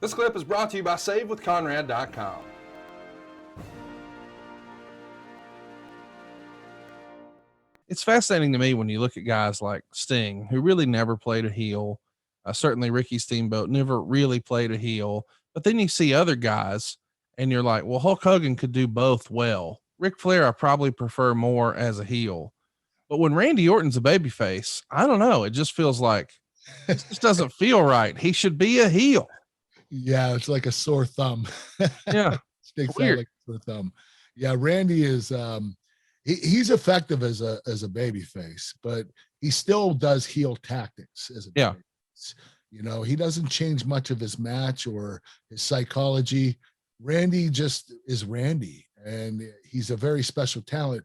This clip is brought to you by SaveWithConrad.com. It's fascinating to me when you look at guys like Sting, who really never played a heel. Certainly Ricky Steamboat never really played a heel, but then you see other guys and you're like, well, Hulk Hogan could do both well. Ric Flair, I probably prefer more as a heel, but when Randy Orton's a babyface, I don't know. It just feels like it just doesn't feel right. He should be a heel. Yeah. It's like a sore thumb. Yeah. Sticks out like a sore thumb. Yeah. Randy is, he's effective as a baby face, but he still does heel tactics as a baby face. You know, he doesn't change much of his match or his psychology. Randy just is Randy, and he's a very special talent.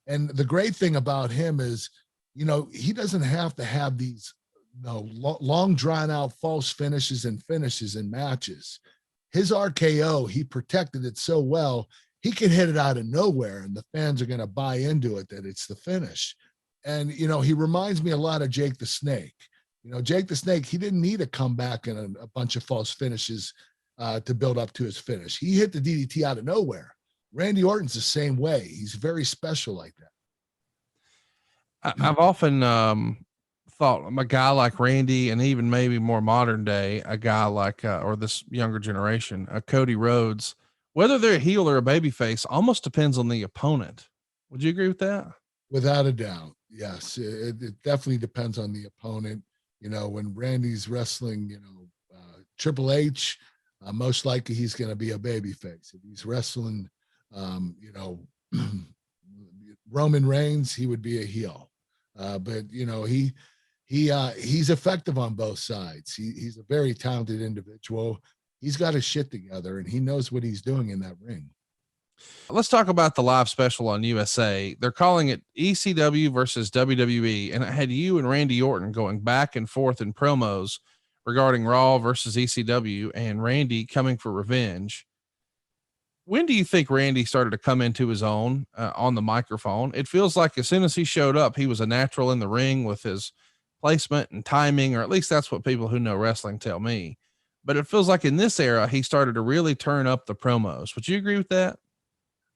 And the great thing about him is, you know, he doesn't have to have these long drawn out false finishes in matches. His RKO, he protected it so well. He can hit it out of nowhere and the fans are going to buy into it that it's the finish. And, you know, he reminds me a lot of Jake the Snake. You know, Jake the Snake, he didn't need a comeback and a bunch of false finishes to build up to his finish. He hit the DDT out of nowhere. Randy Orton's the same way. He's very special like that. I've often thought a guy like Randy, and even maybe more modern day, a guy like, or this younger generation, Cody Rhodes, whether they're a heel or a babyface, almost depends on the opponent. Would you agree with that? Without a doubt. Yes. It definitely depends on the opponent. You know, when Randy's wrestling, you know, Triple H, most likely he's going to be a babyface. If he's wrestling, you know, Roman Reigns, he would be a heel. But you know, he's effective on both sides. He's a very talented individual. He's got his shit together and he knows what he's doing in that ring. Let's talk about the live special on USA. They're calling it ECW versus WWE. And it had you and Randy Orton going back and forth in promos regarding Raw versus ECW and Randy coming for revenge. When do you think Randy started to come into his own on the microphone? It feels like as soon as he showed up, he was a natural in the ring with his placement and timing, or at least that's what people who know wrestling tell me. But it feels like in this era, he started to really turn up the promos. Would you agree with that?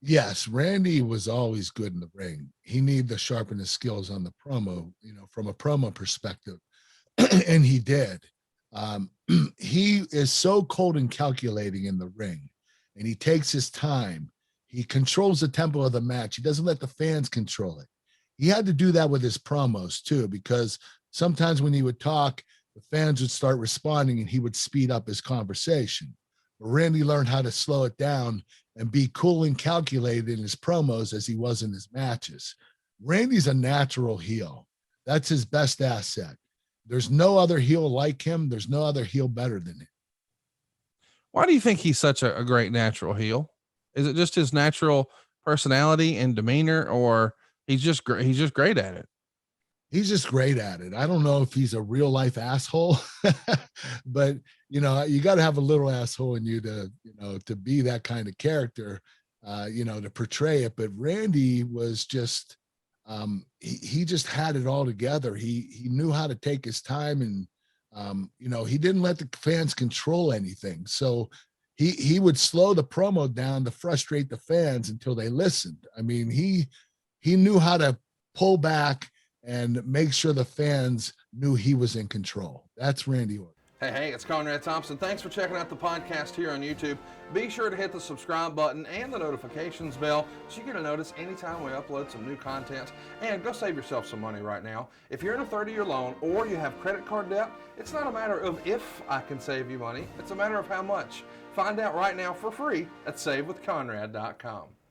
Yes, Randy was always good in the ring. He needed to sharpen his skills on the promo, you know, from a promo perspective. And he did. He is so cold and calculating in the ring, and he takes his time. He controls the tempo of the match. He doesn't let the fans control it. He had to do that with his promos too, because sometimes when he would talk, the fans would start responding and he would speed up his conversation. But Randy learned how to slow it down and be cool and calculated in his promos as he was in his matches. Randy's a natural heel. That's his best asset. There's no other heel like him. There's no other heel better than him. Why do you think he's such a great natural heel? Is it just his natural personality and demeanor, or he's just great at it? He's just great at it. I don't know if he's a real life asshole, but you know, you got to have a little asshole in you to, you know, to be that kind of character, you know, to portray it. But Randy was just, he just had it all together. He knew how to take his time, and you know, he didn't let the fans control anything. So he would slow the promo down to frustrate the fans until they listened. I mean, he knew how to pull back and make sure the fans knew he was in control. That's Randy Orton. Hey, it's Conrad Thompson. Thanks for checking out the podcast here on YouTube. Be sure to hit the subscribe button and the notifications bell so you get a notice anytime we upload some new content. And go save yourself some money right now. If you're in a 30-year loan or you have credit card debt, it's not a matter of if I can save you money. It's a matter of how much. Find out right now for free at SaveWithConrad.com.